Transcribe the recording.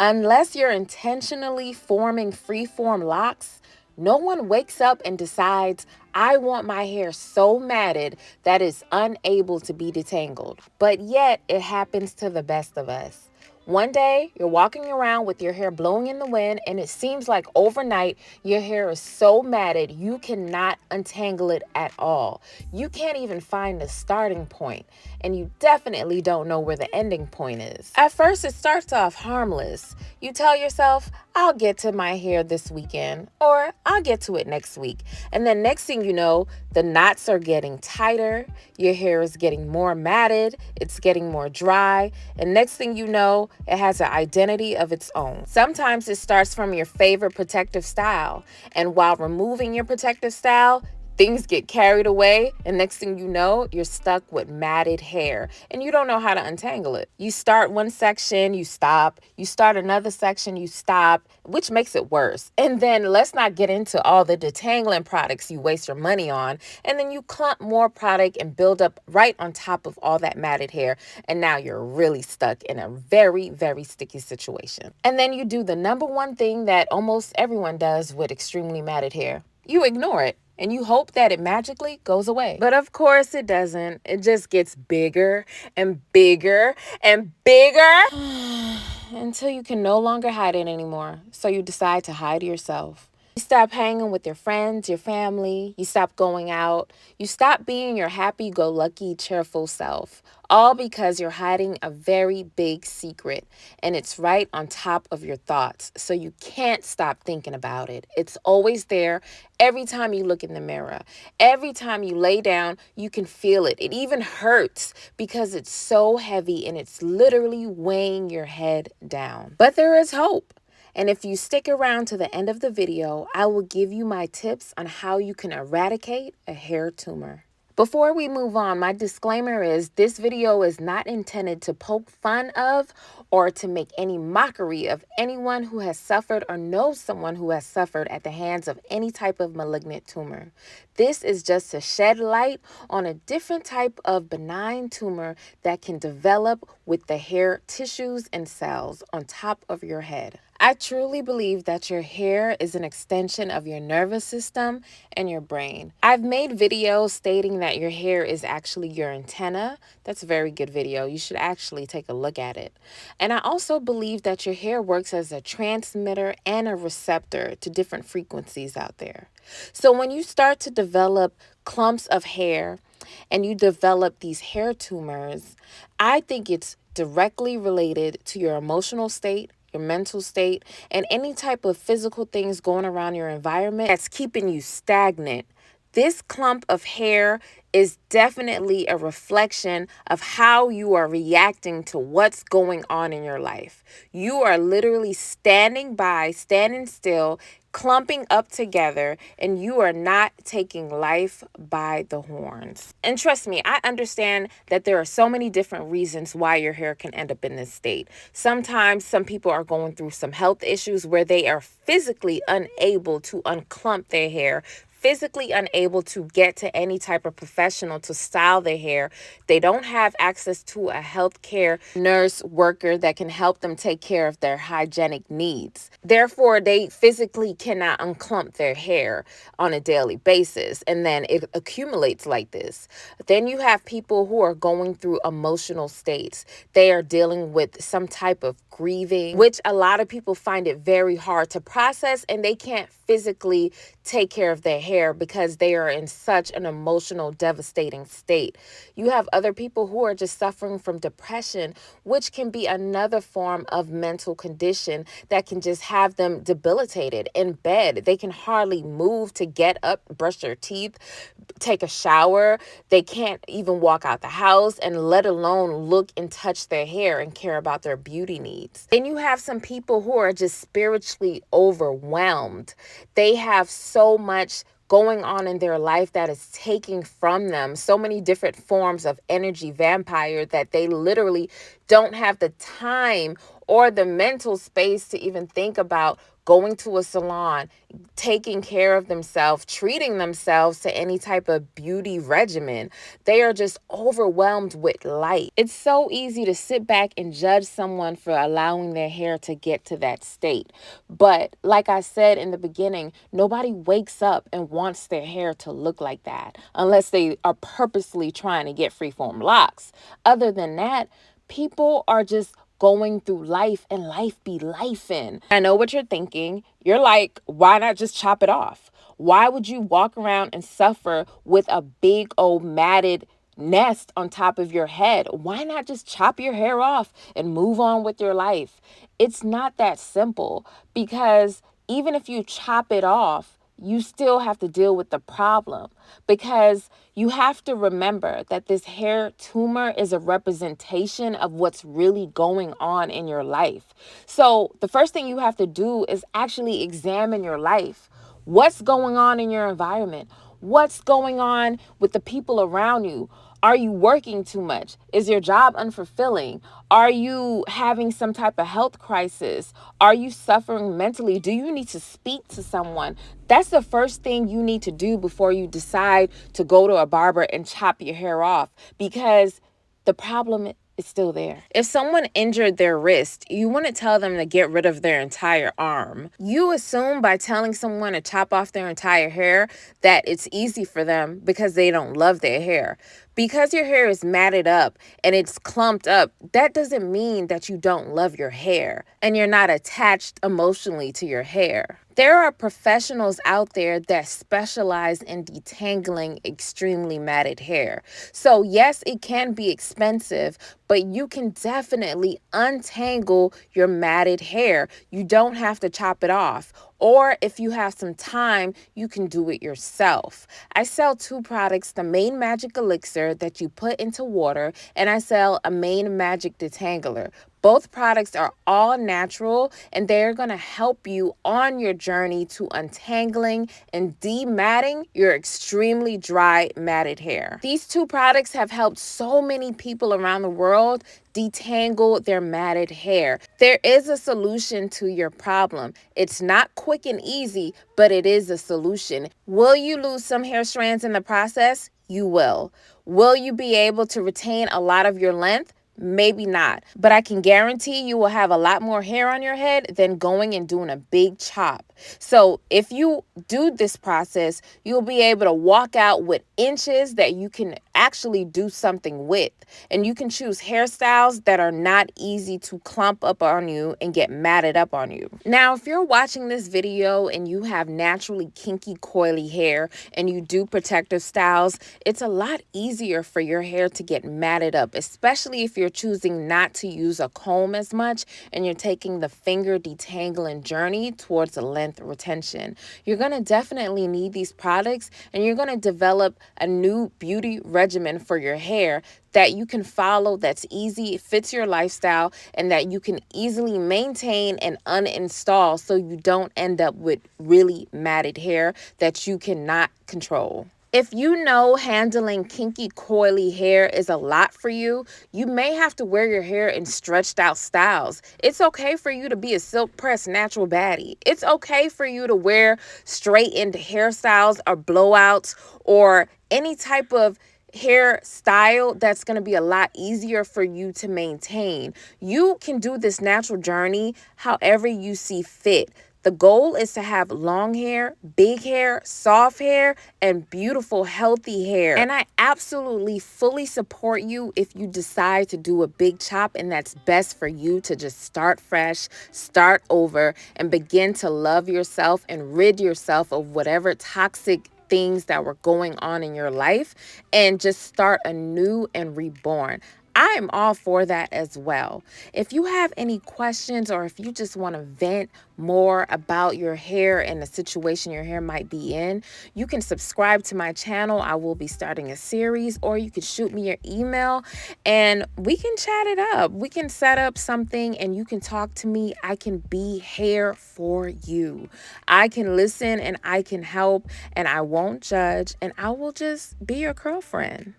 Unless you're intentionally forming free-form locks, no one wakes up and decides, I want my hair so matted that it's unable to be detangled. But yet, it happens to the best of us. One day, you're walking around with your hair blowing in the wind, and it seems like overnight your hair is so matted you cannot untangle it at all. You can't even find the starting point, and you definitely don't know where the ending point is. At first, it starts off harmless. You tell yourself, I'll get to my hair this weekend, or I'll get to it next week. And then next thing you know, the knots are getting tighter, your hair is getting more matted, it's getting more dry, and next thing you know, it has an identity of its own. Sometimes it starts from your favorite protective style, and while removing your protective style, things get carried away, and next thing you know, you're stuck with matted hair, and you don't know how to untangle it. You start one section, you stop. You start another section, you stop, which makes it worse. And then let's not get into all the detangling products you waste your money on, and then you clump more product and build up right on top of all that matted hair, and now you're really stuck in a very, very sticky situation. And then you do the number one thing that almost everyone does with extremely matted hair. You ignore it. And you hope that it magically goes away. But of course it doesn't. It just gets bigger and bigger and bigger until you can no longer hide it anymore. So you decide to hide yourself. You stop hanging with your friends, your family. You stop going out. You stop being your happy-go-lucky, cheerful self. All because you're hiding a very big secret, and it's right on top of your thoughts, so you can't stop thinking about it. It's always there every time you look in the mirror. Every time you lay down, you can feel it. It even hurts because it's so heavy and it's literally weighing your head down. But there is hope. And if you stick around to the end of the video, I will give you my tips on how you can eradicate a hair tumor. Before we move on, my disclaimer is this video is not intended to poke fun of or to make any mockery of anyone who has suffered or knows someone who has suffered at the hands of any type of malignant tumor. This is just to shed light on a different type of benign tumor that can develop with the hair tissues and cells on top of your head. I truly believe that your hair is an extension of your nervous system and your brain. I've made videos stating that your hair is actually your antenna. That's a very good video. You should actually take a look at it. And I also believe that your hair works as a transmitter and a receptor to different frequencies out there. So when you start to develop clumps of hair and you develop these hair tumors, I think it's directly related to your emotional state, your mental state, and any type of physical things going around your environment that's keeping you stagnant. This clump of hair is definitely a reflection of how you are reacting to what's going on in your life. You are literally standing still, clumping up together, and you are not taking life by the horns. And trust me, I understand that there are so many different reasons why your hair can end up in this state. Sometimes some people are going through some health issues where they are physically unable to unclump their hair, physically unable to get to any type of professional to style their hair. They don't have access to a healthcare nurse worker that can help them take care of their hygienic needs. Therefore, they physically cannot unclump their hair on a daily basis, and then it accumulates like this. Then you have people who are going through emotional states. They are dealing with some type of grieving, which a lot of people find it very hard to process, and they can't physically take care of their hair because they are in such an emotional, devastating state. You have other people who are just suffering from depression, which can be another form of mental condition that can just have them debilitated in bed. They can hardly move to get up, brush their teeth, take a shower. They can't even walk out the house, and let alone look and touch their hair and care about their beauty needs. Then you have some people who are just spiritually overwhelmed. They have so much going on in their life that is taking from them so many different forms of energy vampire that they literally don't have the time or the mental space to even think about going to a salon, taking care of themselves, treating themselves to any type of beauty regimen. They are just overwhelmed with light. It's so easy to sit back and judge someone for allowing their hair to get to that state. But like I said in the beginning, nobody wakes up and wants their hair to look like that unless they are purposely trying to get freeform locks. Other than that, people are just going through life and life be lifing. I know what you're thinking. You're like, why not just chop it off? Why would you walk around and suffer with a big old matted nest on top of your head? Why not just chop your hair off and move on with your life? It's not that simple, because even if you chop it off, you still have to deal with the problem, because you have to remember that this hair tumor is a representation of what's really going on in your life. So the first thing you have to do is actually examine your life. What's going on in your environment? What's going on with the people around you? Are you working too much? Is your job unfulfilling? Are you having some type of health crisis? Are you suffering mentally? Do you need to speak to someone? That's the first thing you need to do before you decide to go to a barber and chop your hair off, because the problem is still there. If someone injured their wrist, you wouldn't tell them to get rid of their entire arm. You assume by telling someone to chop off their entire hair that it's easy for them because they don't love their hair. Because your hair is matted up and it's clumped up, that doesn't mean that you don't love your hair and you're not attached emotionally to your hair. There are professionals out there that specialize in detangling extremely matted hair. So yes, it can be expensive, but you can definitely untangle your matted hair. You don't have to chop it off. Or if you have some time, you can do it yourself. I sell two products, the Main Magic Elixir that you put into water, and I sell a Main Magic Detangler. Both products are all natural, and they're going to help you on your journey to untangling and dematting your extremely dry matted hair. These two products have helped so many people around the world detangle their matted hair. There is a solution to your problem. It's not quick and easy, but it is a solution. Will you lose some hair strands in the process? You will. Will you be able to retain a lot of your length? Maybe not, but I can guarantee you will have a lot more hair on your head than going and doing a big chop. So if you do this process, you'll be able to walk out with inches that you can actually do something with. And you can choose hairstyles that are not easy to clump up on you and get matted up on you. Now, if you're watching this video and you have naturally kinky, coily hair and you do protective styles, it's a lot easier for your hair to get matted up, especially if you're choosing not to use a comb as much and you're taking the finger detangling journey towards a length retention. You're going to definitely need these products, and you're going to develop a new beauty regimen for your hair that you can follow, that's easy, it fits your lifestyle, and that you can easily maintain and uninstall so you don't end up with really matted hair that you cannot control. If you know handling kinky, coily hair is a lot for you, you may have to wear your hair in stretched out styles. It's okay for you to be a silk press natural baddie. It's okay for you to wear straightened hairstyles or blowouts or any type of hairstyle that's going to be a lot easier for you to maintain. You can do this natural journey however you see fit. The goal is to have long hair, big hair, soft hair, and beautiful, healthy hair. And I absolutely fully support you if you decide to do a big chop, and that's best for you to just start fresh, start over, and begin to love yourself and rid yourself of whatever toxic things that were going on in your life and just start anew and reborn. I am all for that as well. If you have any questions, or if you just want to vent more about your hair and the situation your hair might be in, you can subscribe to my channel. I will be starting a series, or you can shoot me your email and we can chat it up. We can set up something and you can talk to me. I can be here for you. I can listen and I can help, and I won't judge, and I will just be your girlfriend.